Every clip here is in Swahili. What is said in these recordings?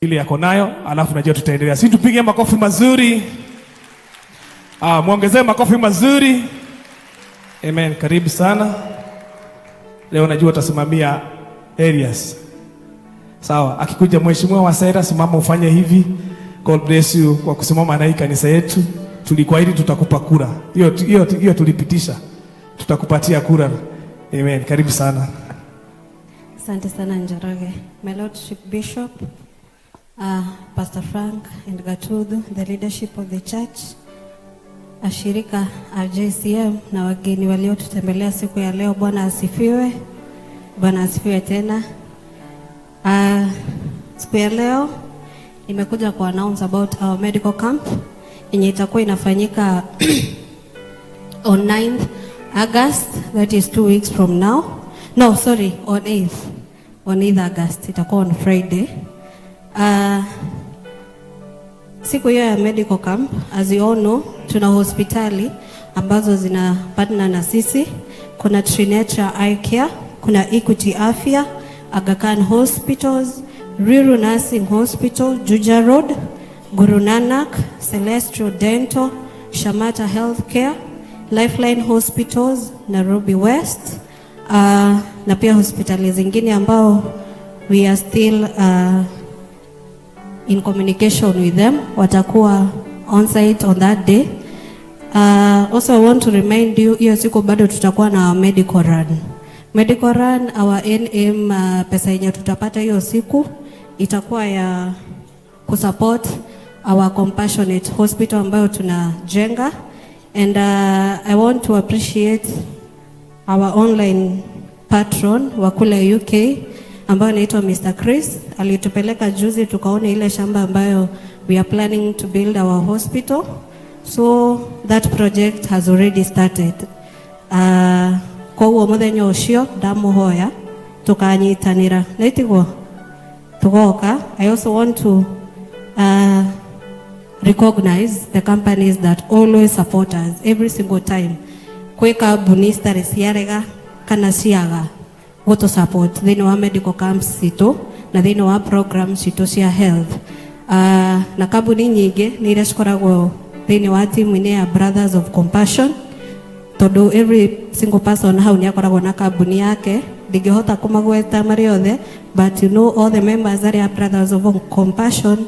Ile yako nayo, alafu najua tutaendelea. Sisi tupige makofi mazuri. Muongezee makofi mazuri. Amen. Karibu sana. Leo najua utasimamia areas. Sawa, akikuja mheshimiwa wa Sera, simama ufanye hivi. God bless you kwa kusimama na hii kanisa yetu. Tulikuahidi tutakupa kura. Hiyo tulipitisha. Tutakupatia kura. Amen. Karibu sana. Asante sana Njoroge. My Lordship Bishop, Pastor Frank and Gatudu, the leadership of the church, ashirika RJCM na wageni waliotutembelea siku ya leo, Bwana asifiwe. Bwana asifiwe tena. Siku ya leo nimekuja ku announce about our medical camp yenye itakuwa inafanyika on 9th August, that is 2 weeks from now. No, sorry, on 8th August, itakuwa on Friday. Siku hiyo ya medical camp, as you all know, tuna hospitali ambazo zina partner na sisi. Kuna Trinitra Eye Care, kuna Equity Afya, Aga Khan Hospitals, Ruiru Nursing Hospital, Juja Road, Guru Nanak, Celestial Dental, Shamata Healthcare, Lifeline Hospitals, Nairobi West, na pia hospitali zingine ambao we are still in communication with them, watakuwa on site on that day. Also I want to remind you, hiyo siku bado tutakuwa na medical run. Medical run, our NM, pesa yenye tutapata hiyo siku itakuwa ya kusupport our compassionate hospital ambayo tunajenga. And I want to appreciate our online patron wa kule UK ambayo anaitwa Mr. Chris. Alitupeleka juzi tukaona ile shamba ambayo we are planning to build our hospital. So that project has already started. Kwa uo muthenyo ucio ndamuhoya tukanyitanira naitiguo tugoka. I also want to recognize the companies that always support us every single time. Kwe kambuni citari ciarega kana ciaga gutu support thini wa medical camps citu na thini wa programs citu cia health. Na kambuni nyingi ni iria cikoragwo thini wa timu ine ya Brothers of Compassion, tondu every single person hau ni akoragwo na kambuni yake. Ndingihota kumagweta mari othe, but you know all the members that are Brothers of Compassion,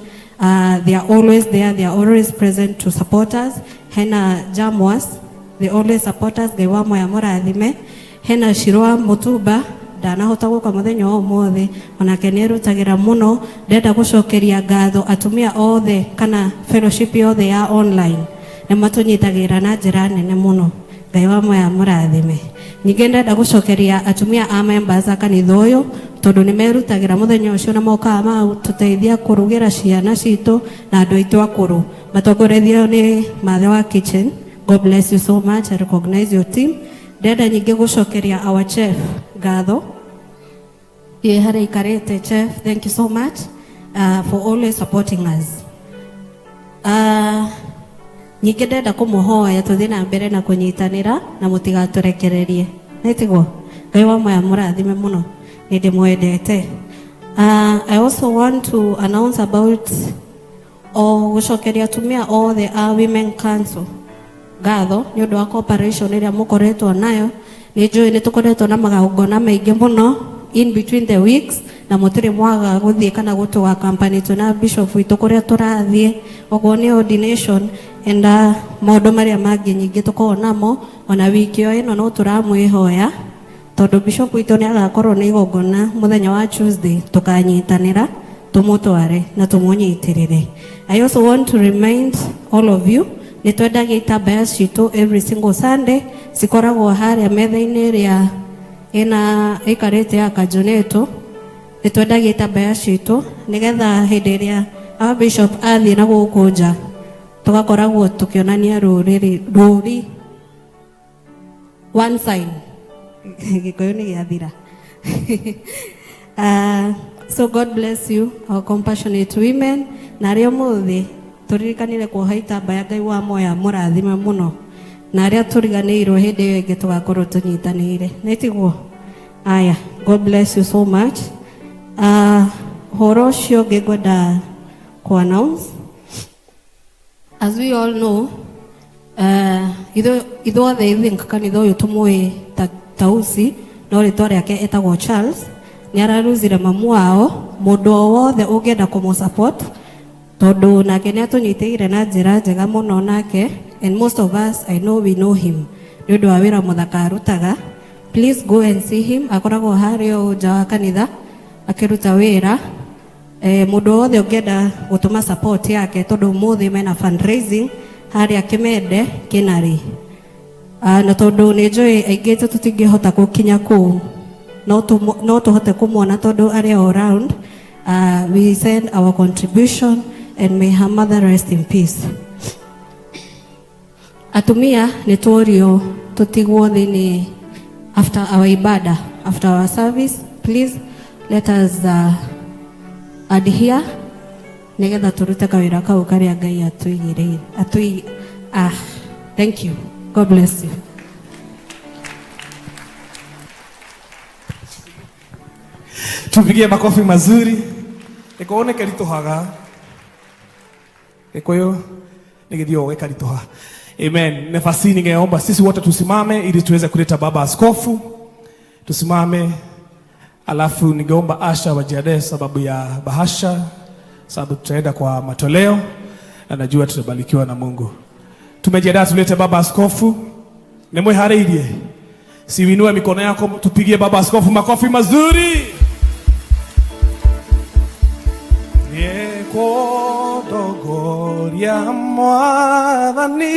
they are always there, they are always present to support us. Hena Jamwas, they always support us. Gaiwa moya morathime. Hena Shirwa Mutuba, ndanahota guka muthenya o mothe, onake ni rutagira muno. Ndenda gucokeria ngatho atumia othe kana fellowship yothe ya online ni matunyitagira na njira nene muno. Ngai wa moya murathime. Nyingi ndenda gucokeria atumia a members a kanitha uyu tondu ni merutagira muthenya ucio na moka ma tuteithia kurugira ciana citu na andu aitu akuru. Matongorethio ni Mathe wa Kitchen. God bless you so much. I recognize your team. Ndenda nyingi gucokeria our chef ngatho. Ye hare ikarete chef, thank you so much for always supporting us. Nyingi ndenda kumuhoya tuthie na mbere na kunyitanira na mutigaturekererie. Naitiguo Ngai wa moya murathime muno, ni ndimwendete. I also want to announce about gucokeria atumia all the women council ngatho ni undu wa cooperation iria mukoretwo nayo. Ni njui ni tukoretwo na magongona maingi muno in between the weeks, na mutire mwaga guthie kana gutuga company tuna bishop witu kuria turathie ogone ordination and maundu maria mangi nyingi tukona mo ona wiki yo ino no turamwihoya tondu bishop witu ni agakorwo ni igongona muthenya wa Tuesday tukanyitanira tumutware na tumunyitirire. I also want to remind all of you ni twendagia itambaya citu every single Sunday, cikoragwo haria metha-ini ria ina ikarete ya kajunetu. Ni twendagia itambaya citu nigetha hindi ria our bishop athie na gukunja tugakoragwo tukionania ruri one sign gikoyo ni giathira. So God bless you, our compassionate women. Na rio muthi turirikanire kuoha itambaya. Ngai wa moya murathime muno, na aria turiganirwo hindi iyo ingi tugakorwo tunyitanire. Naitiguo aya. God bless you so much. Horosio Gegoda ko-announce. As we all know, itho othe ithinka kanitha uyu tumui Tausi no ritwa riake etagwo Charles ni araruzire mamu wao. Mundu wothe ungienda kumusupport tondu nake ni atunyitire na njira njega muno nake, and most of us I know we know him ni undu wa wira muthaka arutaga. Please go and see him. Akoragwo hario nja wa kanitha akiruta wira. Mundu wothe ungienda gutuma support yake tondu muthi mena fundraising haria Kimende Kinari. Na tondu ni njui aingite tutingihota gukinya kuu no tuhote kumwona tondu ari all around. We send our contribution and may her mother rest in peace. Atumia ni tuorio tutigwo thini after our ibada, after our service. Please let us adhere nigetha turute kawira kau karia Ngai atuigire thank you. God bless you. Tupigie makofi mazuri. Ekuone kalitohaga. Ekoyo nigedio wekalitoha. Amen. Nafasi ningeomba sisi wote tusimame ili tuweze kuleta baba askofu. Tusimame. Alafu ningeomba Asha wajiandae sababu ya bahasha, sababu tutaenda kwa matoleo na najua tutabarikiwa na Mungu. Tumejiandaa tulete baba askofu. Nemwe hareirie. Siwinue mikono yako tupigie baba askofu makofi mazuri. Kodogoria mwathani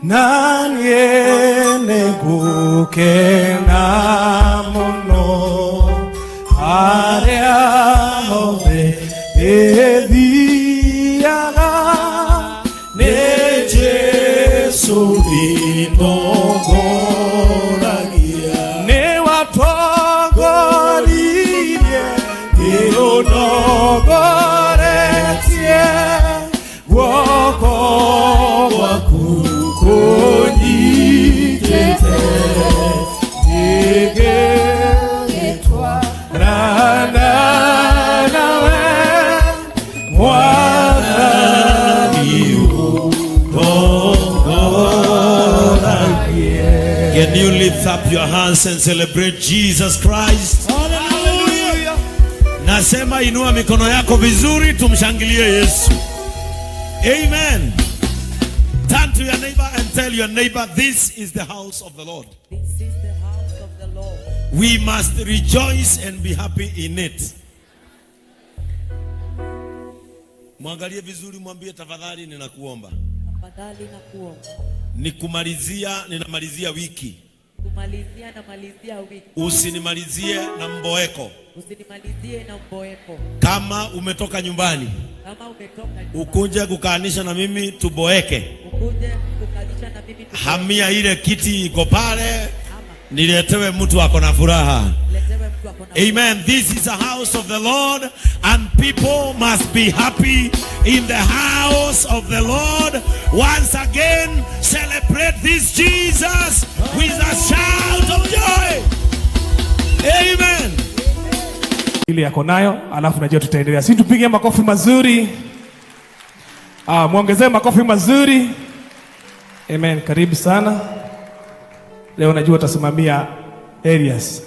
na niene gukena muno haria hothe ethiaga ni Jesu itogoragia ni watongoririe ni unogoretie guoko gwaku kunyitite nigetwa rana nawe mwathani utongoragie. Can you lift up your hands and celebrate Jesus Christ? Hallelujah. Nasema inua mikono yako vizuri tumshangilie Yesu. Amen. Turn to your neighbor and tell your neighbor, this is the house of the Lord. This is the house of the Lord. We must rejoice and be happy in it. Mwangalie vizuri, mwambie tafadhali ninakuomba. Tafadhali nakuomba. Ninamalizia wiki. Namalizia wiki. Usinimalizie na mboeko. Usinimalizie na mboeko. Kama umetoka nyumbani, ukuje kukaanisha na mimi tuboeke. Ukuje kukaanisha na mimi tuboeke. Hamia ile kiti iko pale. Niletewe mtu ako na furaha. Amen. This is a house of the Lord and people must be happy in the house of the Lord. Once again, celebrate this Jesus with a shout of joy. Amen. Ile yako nayo, alafu najua tutaendelea. Sisi tupige makofi mazuri. Muongezee makofi mazuri. Amen. Karibu sana. Leo najua utasimamia areas.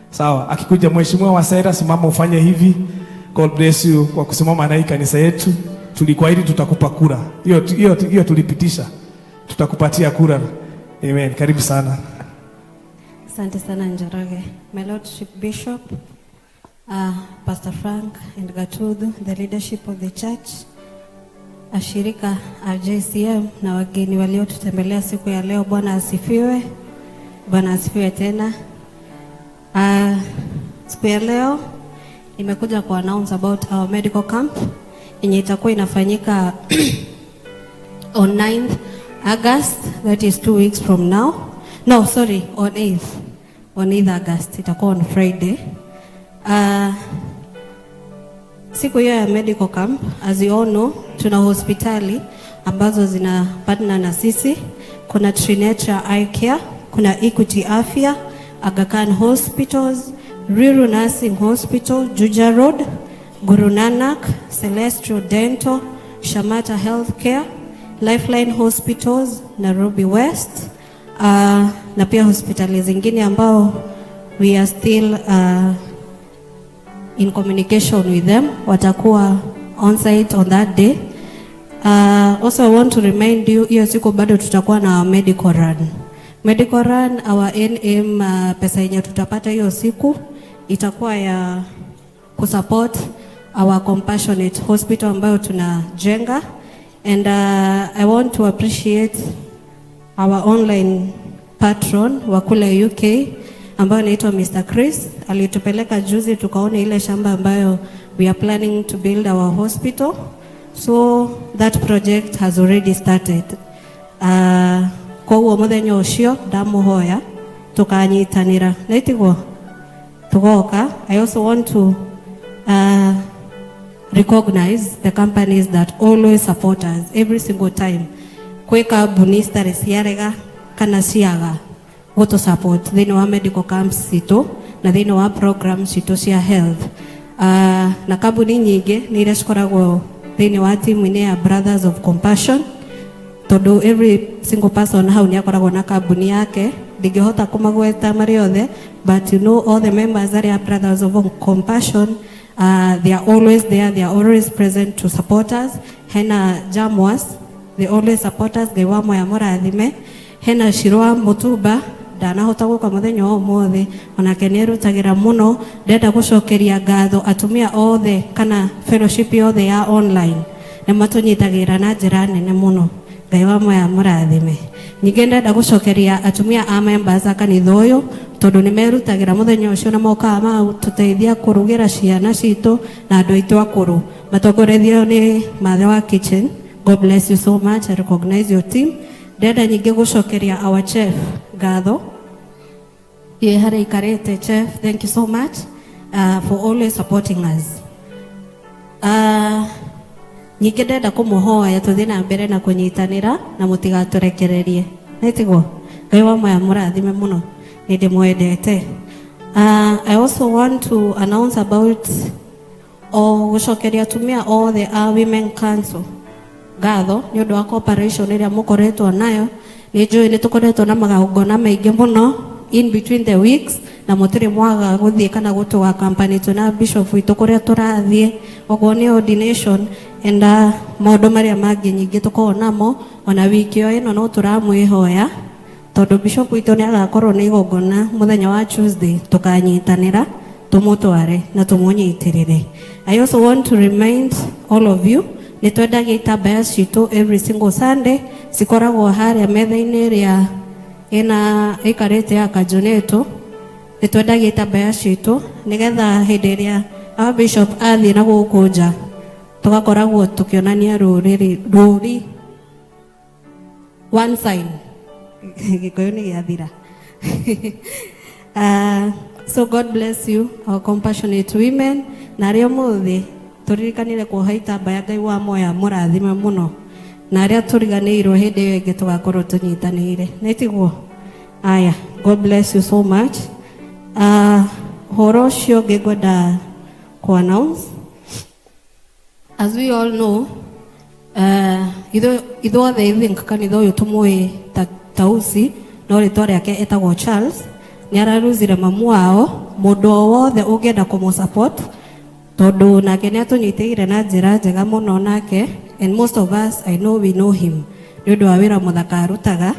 Sawa, akikuja mheshimiwa wa Saira simama ufanye hivi. God bless you kwa kusimama na hii kanisa yetu. Tulikuahidi tutakupa kura. Hiyo tulipitisha. Tutakupatia kura. Amen. Karibu sana. Asante sana Njoroge. My Lordship Bishop, Pastor Frank and Gatudu, the leadership of the church, ashirika JCM na wageni waliotutembelea siku ya leo. Bwana asifiwe. Bwana asifiwe tena. Siku ya leo nimekuja ku announce about our medical camp yenye itakuwa inafanyika on 9th August, that is 2 weeks from now. No, sorry, on 8th August, itakuwa on Friday. Siku hiyo ya medical camp, as you all know, tuna hospitali ambazo zina partner na sisi. Kuna Trinity Eye Care, kuna Equity Afya, Aga Khan Hospitals, Ruiru Nursing Hospital, Juja Road, Guru Nanak, Celestial Dental, Shamata Healthcare, Lifeline Hospitals, Nairobi West, na pia hospitali zingine ambao we are still in communication with them, watakuwa on site on that day. Also I want to remind you, hiyo siku bado tutakuwa na medical run. Medical run, our NM, pesa yenye tutapata hiyo siku itakuwa ya kusupport our compassionate hospital ambayo tunajenga. And I want to appreciate our online patron wa kule UK ambayo anaitwa Mr. Chris. Alitupeleka juzi tukaona ile shamba ambayo we are planning to build our hospital. So that project has already started. Kwa uo muthenya ucio ndamuhoya tukanyitanira naitigo tugoka. I also want to recognize the companies that always support us every single time. Kweka bunista resiarega kana siaga goto support thini wa medical camps sito na thini wa programs sito cia health. Na kambuni nyingi ni iria cikoragwo thini wa timu ine ya Brothers of Compassion, tondu every single person hau ni akoragwo na kambuni yake. Ndingihota kumagweta mari othe, but you know all the members that are Brothers of Compassion, they are always there, they are always present to support us. Hena Jamwas, they always support us. Ngai wa moya morathime. Hena Shirwa Mutuba, ndanahota guka muthenya o mothe, onake ni erutagira muno. Ndenda gucokeria ngatho atumia othe kana fellowship yothe ya online ni matunyitagira na njira nene muno. Ngai wa moya morathime. Nyingi ndenda gucokeria atumia a members a kanitha uyu tondu ni merutagira muthenya ucio na moka ma tuteithia kurugira ciana citu na andu aitu akuru matongorethio ni Mathe wa Kitchen. God bless you so much. I recognize your team. Ndenda nyingi gucokeria our chef ngatho ye hare ikarete. Chef, thank you so much for always supporting us. Nyingi ndenda kumuhoya tuthie na mbere na kunyitanira na mutigaturekererie netigo. Ngai wa moya murathime muno, nindi mwendete. I also want to announce about gucokeria atumia othe a Women Council ngatho ni undu wa cooperation iria mukoretwo nayo. Ni njui ni tukoretwo na magongona maingi muno in between the weeks na mutiri mwaga guthie kana gutuga company tuna bishop witu kuria turathie ogwo ni ordination and maundu maria mangi nyingi tukorwo namo ona wiki yo ino no turamwihoya tondu bishop witu ni agakorwo ni igongona muthenya wa Tuesday tukanyitanira tumutware na tumunyitirire. I also want to remind all of you ni twendagia itambaya citu every single Sunday cikoragwo haria metha-ini ria ina ikarete ya kajunetu. Ni twendagia itambaya citu nigetha hindi ria our bishop athie na guku nja tugakoragwo tukionania ruri one sign gikoyo ni giathira. So God bless you our compassionate women. Na rio muthi turirikanire kuoha itambaya. Ngai wa moya murathime muno na aria turiganiirwo hindi iyo ingi tugakorwo tunyitanire netiguo. Aya, God bless you so much. Horo cio ngingwenda ku announce. As we all know, ithuothe I think kanitha uyu tumui Tausi no ritwa riake etagwo Charles. Ni araruzire mamu wao. Mundu wothe ungienda kumusupport tondu nake ni atunyitiire na njira njega muno nake, and most of us I know we know him ni undu wa wira muthaka arutaga.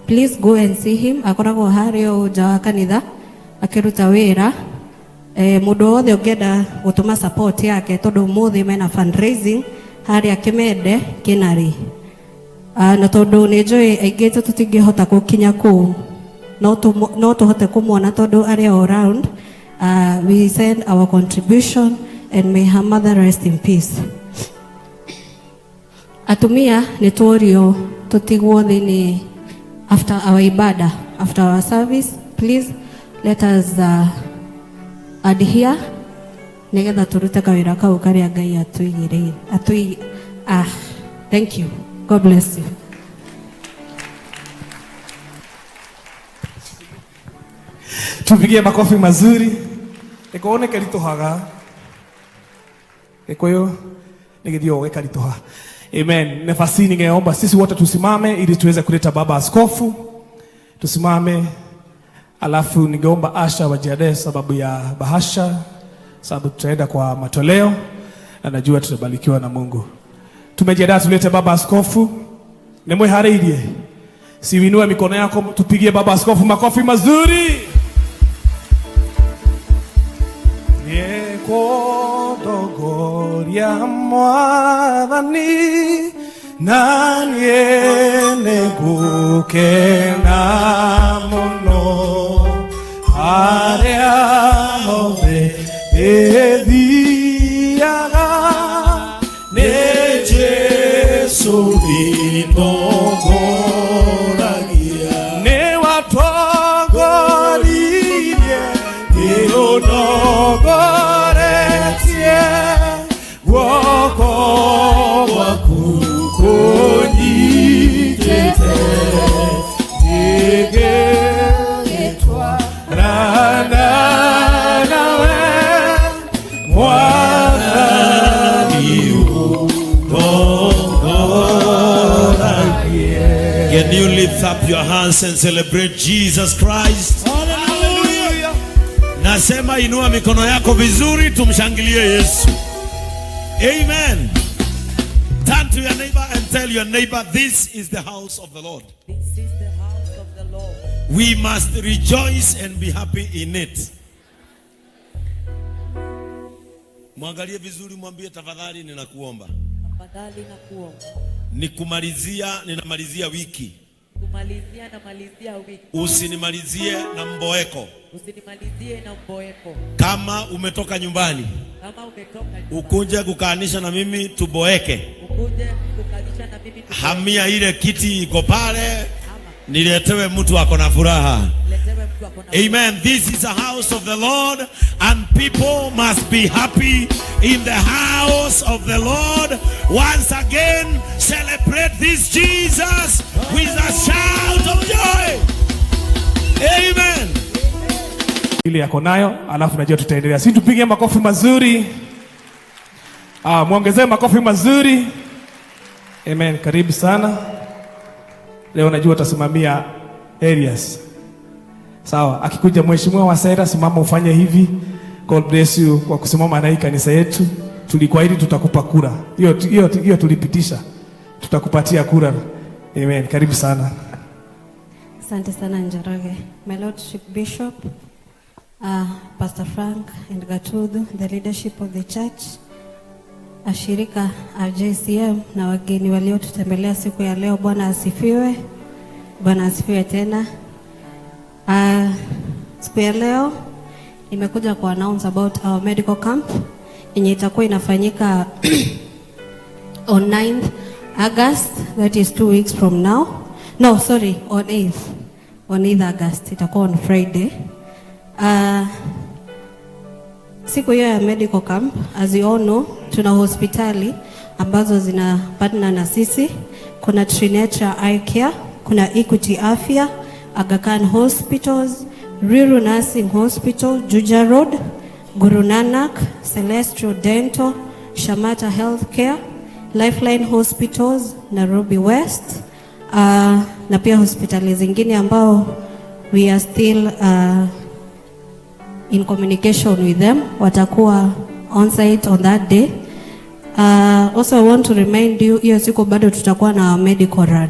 Please go and see him. Akoragwo hario nja wa kanitha akiruta wira. Mundu wothe ungienda gutuma support yake tondu muthi mena fundraising haria Kimende Kinari. Na tondu ni njui aingi tutingihota gukinya kuu no tuhote kumwona tondu ari all around. We send our contribution and may her mother rest in peace. Atumia ni tuorio tutigwo thini after our ibada, after our service. Please let us adhere nigetha turute kawira kau karia Ngai atuigire thank you. God bless you. Tupigie makofi mazuri. Eko ne karituhaga. Eko yo nigedio karituha. Amen. Nafasi ningeomba sisi wote tusimame ili tuweze kuleta baba askofu. Tusimame. Alafu ningeomba Asha wajiandae sababu ya bahasha, sababu tutaenda kwa matoleo na najua tutabarikiwa na Mungu. Tumejiandaa tulete baba askofu. Nemwe haririe. Siwinue mikono yako tupigie baba askofu makofi mazuri. Yeko dogoria mwathani nanye neguke na muno aria hove ethiaga ne Jesu inogoragia ne watogoririe ne odogoretie woko waku konyitete igetwa rana nawe Can you lift up your hands and celebrate Jesus Christ? Hallelujah. Nasema inua mikono yako vizuri tumshangilie Yesu. Amen. Turn to your neighbor and tell your neighbor, this is the house of the Lord. This is the house of the Lord. We must rejoice and be happy in it. Mwangalie vizuri, mwambie tafadhali ninakuomba. Tafadhali na kuomba. Ninamalizia wiki. Kumalizia na malizia wiki. Usinimalizie na mboeko. Usinimalizie na mboeko. Kama umetoka nyumbani, Kama umetoka nyumbani, ukuje kukaanisha na mimi tuboeke. ukuje kukalisha na mimi tuboeke. Hamia ile kiti iko pale, niletewe mtu ako na furaha. Letewe mtu ako na Amen. This is a house of the Lord and people must be happy in the house of the Lord. Once again, celebrate this Jesus with a shout of joy. Amen. Ile yako nayo, alafu najua tutaendelea. Sisi tupige makofi mazuri. Muongezee makofi mazuri. Amen. Karibu sana. Leo najua utasimamia areas. Sawa, akikuja mheshimiwa wa Saira, simama ufanye hivi. God bless you kwa kusimama na hii kanisa yetu. Tulikuahidi tutakupa kura. Hiyo tulipitisha. Tutakupatia kura. Amen. Karibu sana. Asante sana Njoroge. My Lordship Bishop, Pastor Frank and Gatudu, the leadership of the church, ashirika JCM na wageni waliotutembelea siku ya leo, Bwana asifiwe. Bwana asifiwe tena. Siku ya leo nimekuja ku announce about our medical camp yenye itakuwa inafanyika on 9th August, that is 2 weeks from now. No, sorry, on 8th August, itakuwa on Friday. Siku hiyo ya medical camp, as you all know, tuna hospitali ambazo zina partner na sisi. Kuna Trinetra Eye Care, kuna Equity Afya, Aga Khan Hospitals, Ruiru Nursing Hospital, Juja Road, Guru Nanak, Celestial Dental, Shamata Healthcare, Lifeline Hospitals, Nairobi West, na pia hospitali zingine ambao we are still in communication with them, watakuwa on site on that day. Also I want to remind you, hiyo siku bado tutakuwa na medical run.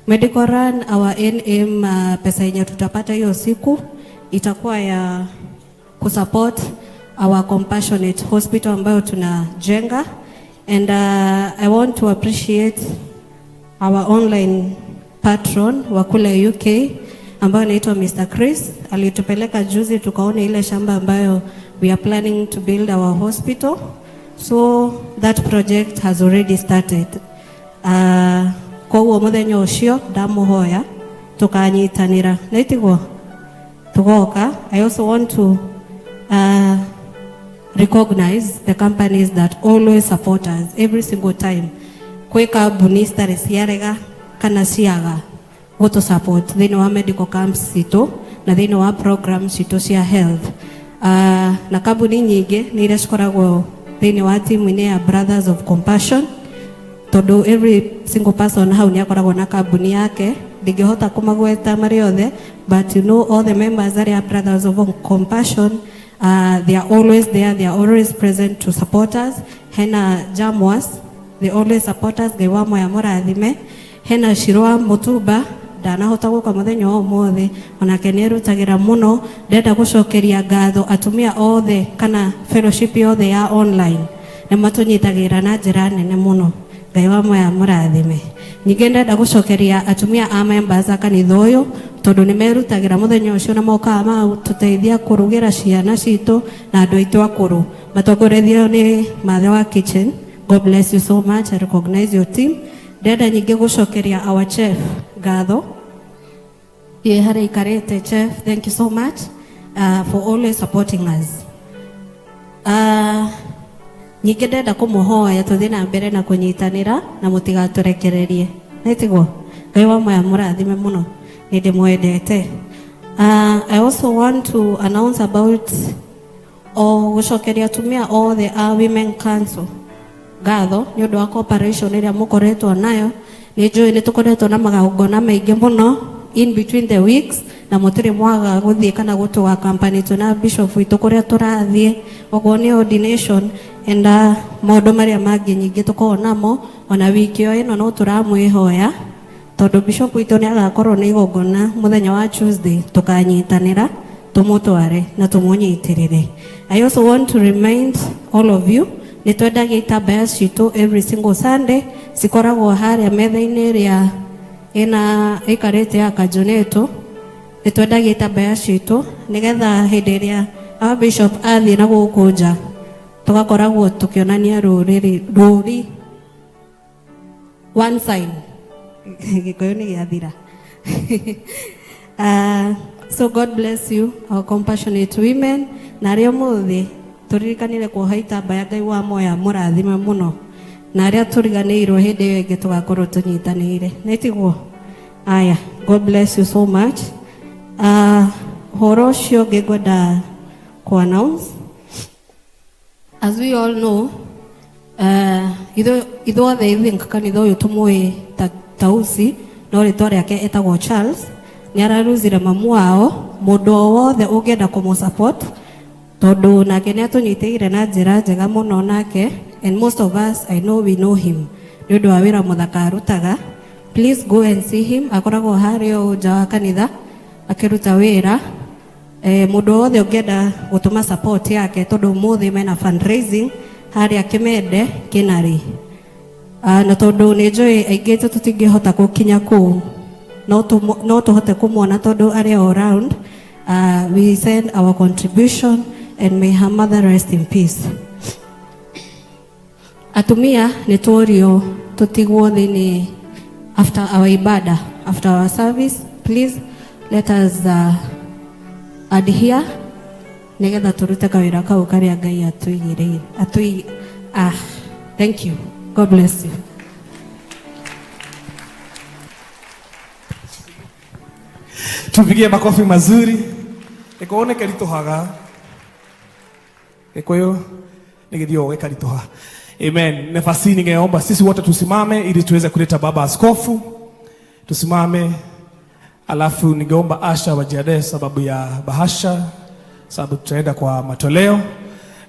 Medical run, our NM, pesa yenye tutapata hiyo siku itakuwa ya kusupport our compassionate hospital ambayo tunajenga. And I want to appreciate our online patron wa kule UK ambayo anaitwa Mr. Chris. Alitupeleka juzi tukaona ile shamba ambayo we are planning to build our hospital. So that project has already started. Kwa uo muthenya ucio ndamuhoya tukanyitanira naitigo tugoka. I also want to recognize the companies that always support us every single time. Kweka bunista resiarega kana ciaga gutu support thini wa medical camps cito na thini wa programs cito cia health. na kambuni nyingĩ nĩ iria cikoragwo thĩinĩ wa timu-inĩ ya Brothers of Compassion, tondũ every single person hau nĩ akoragwo na kambuni yake. Ndingĩhota kũmagweta marĩ othe, but you know all the members arĩa Brothers of Compassion, they are always there, they are always present to support us. Hena Jamwas, they always support us, Ngai wa moya mũrathime. Hena Shirwa Mutumba, ndanahota gũka mũthenya o mothe, onake nĩ erutagĩra mũno. Ndenda gũcokeria ngatho atumia othe kana fellowship yothe ya online, nĩ matũnyitagĩra na njĩra nene mũno. Ngai wa moya mũrathime. Ningĩ ndenda gũcokeria atumia a members a kanitha ũyũ, tondũ nĩ merutagĩra mũthenya ũcio na mokaga magũtũteithia kũrugĩra ciana citũ na andũ aitũ akũrũ, matongorethio nĩ Mathe wa Kitchen. God bless you so much. I recognize your team. Ndenda nyingĩ gũcokeria our chef ngatho, ye harĩa ikarĩte. Chef, thank you so much for always supporting us. Nyingĩ ndenda kũmũhoya tũthiĩ na mbere na kũnyitanĩra na mũtigatũrekererie. Nĩtiguo? Ngai wa moya mũrathime mũno, nĩ ndĩmwendete. I also want to announce about gũcokeria atumia othe a Women Council ngatho nĩ ũndũ wa cooperation ĩrĩa mũkoretwo nayo. Nĩ njũĩ nĩ tũkoretwo na magongona maingĩ mũno in between the weeks, na mũtirĩ mwaga gũthiĩ kana gũtũga campaign na bishop witũ kũrĩa tũrathiĩ, ũguo nĩ ordination and maũndũ marĩa mangĩ nyingĩ tũkoragwo namo. Ona wiki ĩno no tũramwĩhoya tondũ bishop witũ nĩ agakorwo na igongona mũthenya wa Tuesday, tũkanyitanĩra tũmũtware na tũmũnyitĩrĩre. I also want to remind all of you, nĩ twendagia itambaya citũ every single Sunday, cikoragwo harĩa metha-inĩ ĩrĩa ĩna ĩkarĩte ya Kajunetu. Nĩ twendagia itambaya citũ nĩgetha hĩndĩ ĩrĩa our bishop athiĩ na gũkũ nja tũgakoragwo tũkĩonania rũri one sign. Gĩkũyũ nĩ gĩathira. So God bless you, our compassionate women. Na arĩa mũthĩ tũririkanire kuoha itambaya, Ngai wa moya mũrathime mũno. Na arĩa tũriganĩirwo hĩndĩ ĩyo ĩngĩ tũgakorwo tũnyitanĩire. Nĩtiguo? Aya, God bless you so much. Horo ũcio ũngĩ ngwenda ku-announce. As we all know, ithuothe I think kanitha ũyũ tũmũĩ Tausi, no rĩtwa rĩake etagwo Charles. Nĩ araruzire mamu wao, mũndũ o wothe ũngĩenda kũmũsupport, tondũ nake nĩ atũnyitĩire na njĩra njega mũno nake, and most of us I know we know him nĩ ũndũ wa wĩra mũthaka arutaga. Please go and see him. Akoragwo harĩa nja wa kanitha akĩruta wĩra. Mũndũ wothe ũngĩenda gũtũma support yake, tondũ mũthĩ mena fundraising harĩa Kĩmende Kĩnarĩ, na tondũ nĩ njũĩ aingĩ tũtingĩhota gũkinya kũu, no tũhote kũmuona tondũ arĩ all around. We send our contribution and may her mother rest in peace. Atumia nĩ tũrio tũtigwo thĩinĩ after our ibada, after our service. Please let us adhere nĩgetha tũrute kawĩra kau karĩa Ngai atũigĩrĩire. Thank you. God bless you. Tupigie makofi mazuri. Ikuone karitohaga. Ikuyo nigithio we karitoha. Amen. Nafasi ningeomba sisi wote tusimame ili tuweze kuleta baba askofu. Tusimame. Alafu ningeomba Asha wajiandae sababu ya bahasha, sababu tutaenda kwa matoleo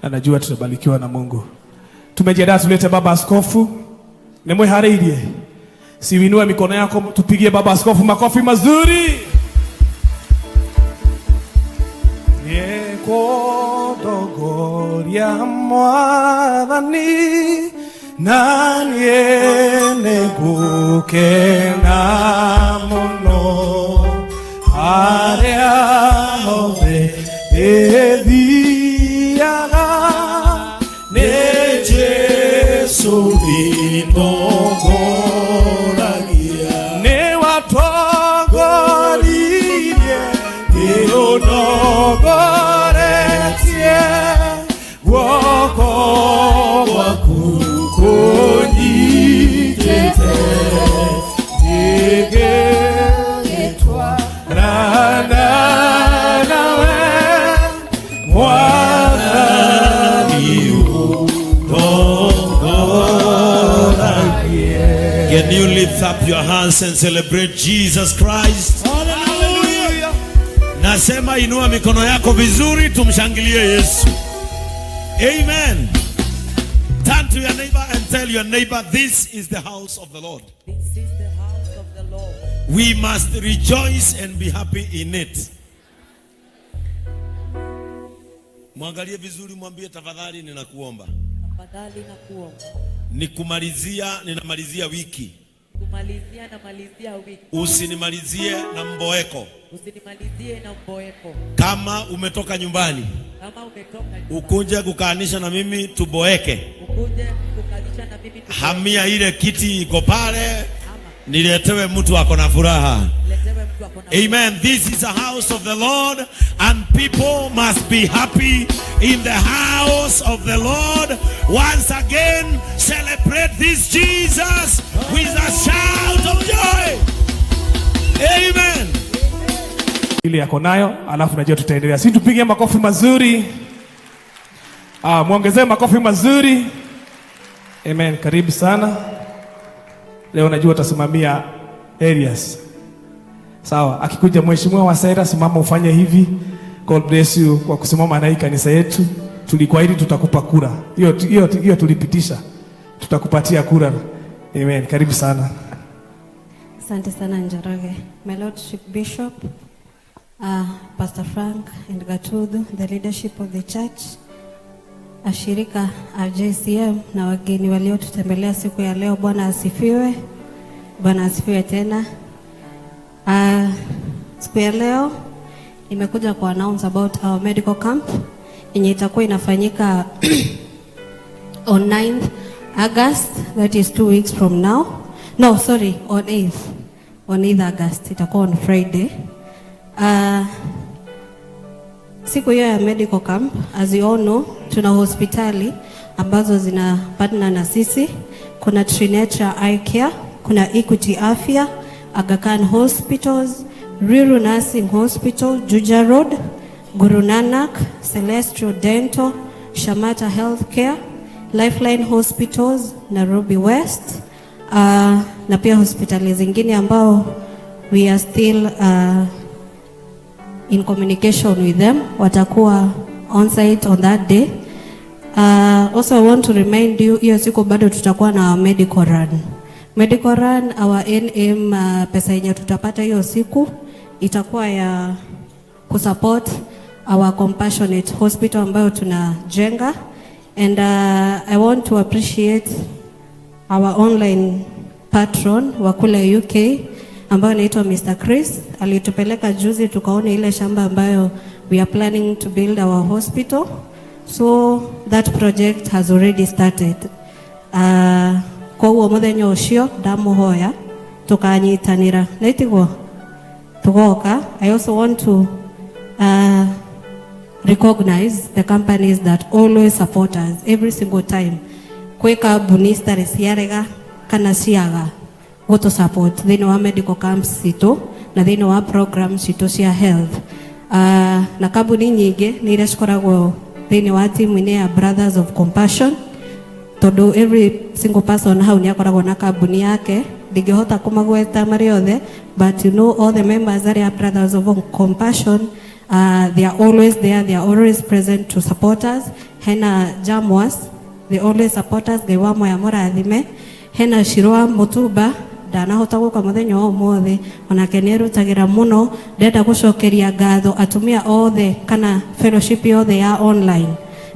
na najua tutabarikiwa na Mungu. Tumejiandaa tulete baba askofu. Nemwe hareirie. Siwinue mikono yako, tupigie baba askofu makofi mazuri. Kodogoria mwathani na niene gukena muno aria hothe ethiaga ni Jesu ndinongoragia ni watongoririe ni unongoretie guoko gwaku kunyitĩte ngĩgĩtwarana nawe Can you lift up your hands and celebrate Jesus Christ? Hallelujah. Nasema inua mikono yako vizuri, tumshangilie Yesu. Amen. Turn to your neighbor and tell your neighbor, this is the house of the Lord. This is the house of the Lord. We must rejoice and be happy in it. Mwangalie vizuri, mwambie tafadhali ninakuomba. Tafadhali na kuomba. Ninamalizia wiki. Kumalizia na malizia wiki. Usinimalizie na mboeko. Usinimalizie na mboeko. Kama umetoka nyumbani, Kama umetoka nyumbani, ukuje kukaanisha na mimi tuboeke. ukuje kukalisha na mimi tuboeke. Hamia ile kiti iko pale, niletewe mtu ako na furaha. Letewe mtu ako na Amen. This is a house of the Lord, and people must be happy in the house of the Lord. Once again, celebrate this Jesus with a shout of joy. Amen. Ili yako nayo, alafu najua tutaendelea. Si tupige makofi mazuri. Muongezee makofi mazuri. Amen. Karibu sana. Leo najua utasimamia areas. Sawa, akikuja mheshimiwa wa Saira, simama ufanye hivi. God bless you kwa kusimama na hii kanisa yetu. Tulikuahidi tutakupa kura. Hiyo tulipitisha. Tutakupatia kura. Amen. Karibu sana. Asante sana Njoroge. My Lordship Bishop, Pastor Frank and Gatudu, the leadership of the church, ashirika RJCM na wageni waliotutembelea siku ya leo, Bwana asifiwe. Bwana asifiwe tena. Siku ya leo nimekuja ku announce about our medical camp yenye itakuwa inafanyika on 9th August, that is 2 weeks from now. No, sorry, on 8th August, itakuwa on Friday. Siku hiyo ya medical camp, as you all know, tuna hospitali ambazo zina partner na sisi. Kuna Trinetra Eye Care, kuna Equity Afya, Aga Khan Hospitals, Ruiru Nursing Hospital, Juja Road, Guru Nanak, Celestial Dental, Shamata Healthcare, Lifeline Hospitals, Nairobi West, na pia hospitali zingine ambao we are still in communication with them, watakuwa on site on that day. Also I want to remind you, hiyo siku bado tutakuwa na medical run. Medical run, our NM, pesa yenye tutapata hiyo siku itakuwa ya kusupport our compassionate hospital ambayo tunajenga. And I want to appreciate our online patron wa kule UK ambayo anaitwa Mr. Chris. Alitupeleka juzi tukaona ile shamba ambayo we are planning to build our hospital. So that project has already started. Kwa huo muthenya ucio ndamuhoya tukanyitanira naitiguo tugoka. I also want to recognize the companies that always support us every single time. Kweka bunista resiarega kana ciaga goto support thini wa medical camps cito na thini wa programs cito cia health. Na kambuni nyingi ni iria cikoragwo thini wa timu ine ya Brothers of Compassion, tondu every single person hau ni akoragwo na kambuni yake. Ndingihota kumagweta mari othe, but you know all the members that are Brothers of Compassion, they are always there, they are always present to support us. Hena Jamwas, they always support us. Gaiwa moya morathime. Hena Shirwa Mutuba, ndanahota guka muthenya o mothe, onake ni rutagira muno. Ndenda gucokeria ngatho atumia othe kana fellowship yothe ya online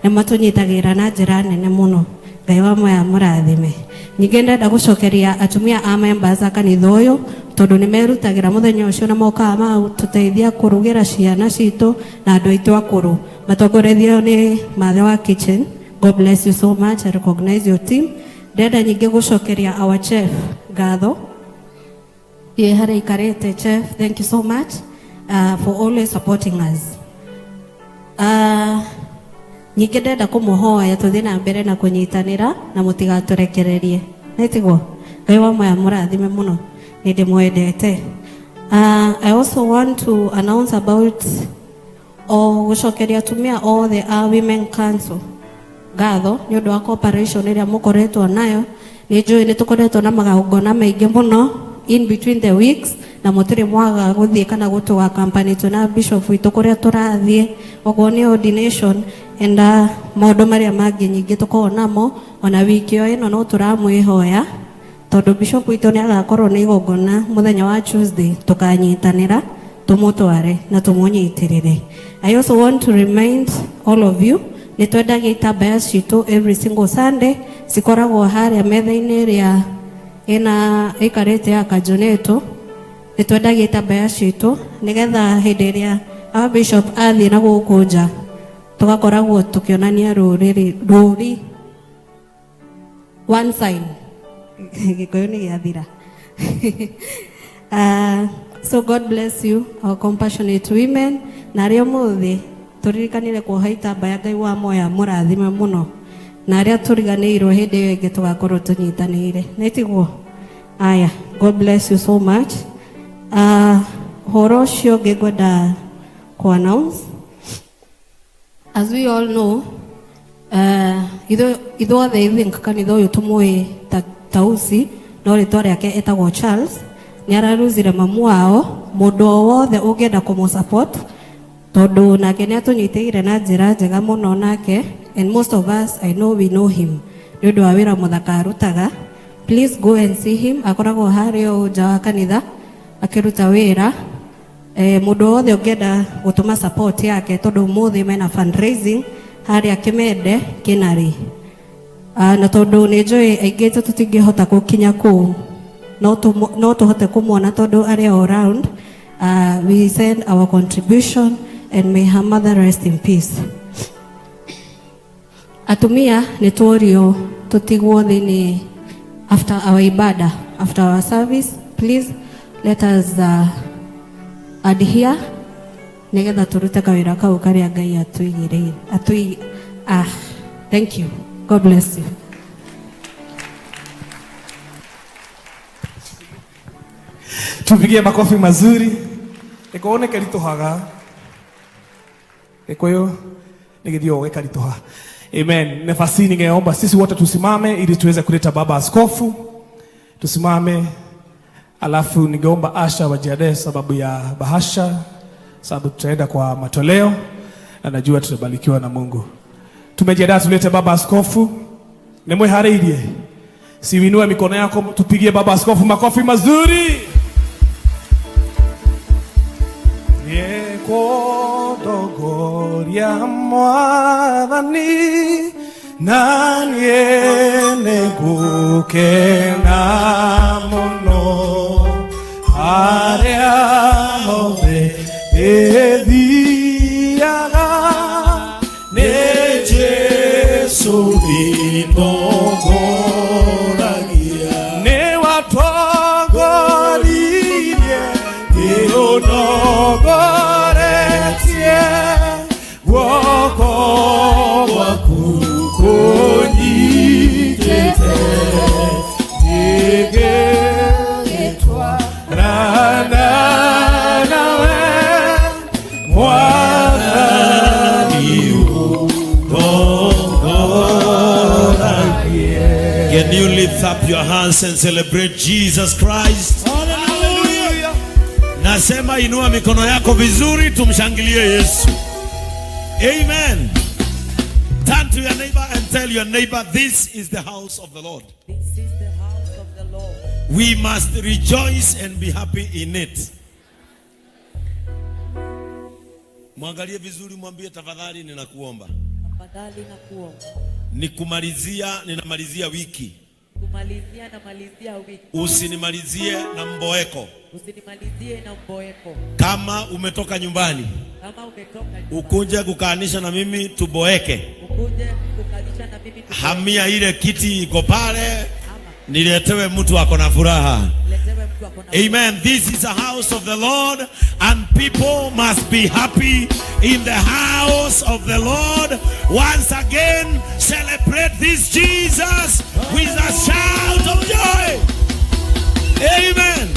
ni matunyitagira na njira nene muno. Ngai wa moya murathime. Nyingi ndenda gucokeria atumia a members a kanitha uyu tondu ni merutagira muthenya ucio na moka ma tuteithia kurugira ciana citu na andu aitu akuru matongorethio ni Mathe wa Kitchen. God bless you so much. I recognize your team. Ndenda nyingi gucokeria our chef ngatho ye hare ikarete. Chef, thank you so much for always supporting us. Nyingi ndenda kumuhoya tuthie na mbere na kunyitanira na mutigaturekererie naitiguo. Ngai wa moya murathime muno, ni ndimwendete. I also want to announce about gucokeria atumia othe a Women Council ngatho ni undu wa cooperation iria mukoretwo nayo nĩ njũĩ nĩ tũkoretwo na magongona maingĩ mũno in between the weeks, na mũtirĩ mwaga gũthiĩ kana gũtũga company tuna bishop witũ kũrĩa tũrathiĩ, okorwo nĩ ordination and maũndũ marĩa mangĩ nyingĩ tũkorwo namo. Ona wiki ĩno no tũramwĩhoya tondũ bishop witũ nĩ agakorwo nĩ igongona mũthenya wa Tuesday, tũkanyitanĩra tumutware na tumunyitĩrĩre. I also want to remind all of you nĩ twendagia itambaya citũ every single Sunday, cikoragwo harĩa metha-inĩ ĩrĩa ĩna ĩkarĩte ya Kajoneto. Nĩ twendagia itambaya citũ nĩgetha hĩndĩ ĩrĩa our bishop athiĩ na gũkũ nja tũgakoragwo tũkĩonania rũri one sign gĩkũyũ nĩ gĩathira. So God bless you, our compassionate women. Na arĩa mũthĩ tũririkanire kuoha itambaya, Ngai wa moya mũrathime mũno, na arĩa tũriganĩirwo hĩndĩ ĩyo ĩngĩ tũgakorwo tũnyitanĩire. Nĩtiguo? Aya, God bless you so much. Horo ũcio ũngĩ ngwenda ku-announce. As we all know, ithuothe kanitha ũyũ tũmũĩ Tausi, no rĩtwa rĩake etagwo Charles. Nĩ araruzire mamu wao. Mũndũ o wothe ũngĩenda kũmũ-support tondũ nake nĩ atũnyitĩire na njĩra njega mũno nake, and most of us I know we know him nĩ ũndũ wa wĩra mũthaka arutaga. Please go and see him. Akoragwo harĩa nja wa kanitha akĩruta wĩra. Mũndũ wothe ũngĩenda gũtũma support yake tondũ mũthĩ mena fundraising harĩa Kĩmende Kĩnarĩ. Na tondũ nĩ njũĩ aingĩ tũtingĩhota gũkinya kũu, no tũhote kũmuona tondũ arĩa all around. We send our contribution and may her mother rest in peace. Atumia nĩ tuorio tũtigwo thĩinĩ after our ibada, after our service. Please let us adhere nĩgetha tũrute kawĩra kau karĩa Ngai atũigĩrĩire. Thank you. God bless you. Tupigie makofi mazuri. Ekuone kalitohaga. Ekoyo nigedio wekalitoha. Amen. Nafasi ningeomba sisi wote tusimame ili tuweze kuleta baba askofu. Tusimame. Alafu ningeomba Asha wajiandae sababu ya bahasha, sababu tutaenda kwa matoleo na najua tutabarikiwa na Mungu. Tumejiandaa tulete baba askofu. Nemwe hareirie. Siwinue mikono yako tupigie baba askofu makofi mazuri. Yekodogoria mwathani na niene gukena muno aria hothe ethiaga ni Jesu ndongoragia ni watongoririe ni unongoretie guoko gwaku kunyitĩte ngĩgĩtwarana nawe mwathani ũndongoragie. Can you lift up your hands and celebrate Jesus Christ? Hallelujah. Nasema inua mikono yako vizuri tumshangilie Yesu. Amen. Turn to your neighbor and tell your neighbor, this is the house of the Lord. This is the house of the Lord. We must rejoice and be happy in it. Mwangalie vizuri, mwambie tafadhali ninakuomba. Tafadhali nakuomba. Ninamalizia wiki. Kumalizia na malizia wiki. Usinimalizie na mboeko. Usinimalizie na mboeko. Kama umetoka nyumbani, Kama umetoka nyumbani, ukuje kukaanisha na mimi tuboeke. ukuje kukalisha na mimi tuboeke. Hamia ile kiti iko pale, niletewe mtu ako na furaha. Letewe mtu ako na Amen. This is a house of the Lord and people must be happy in the house of the Lord. Once again, celebrate this Jesus with a shout of joy. Amen.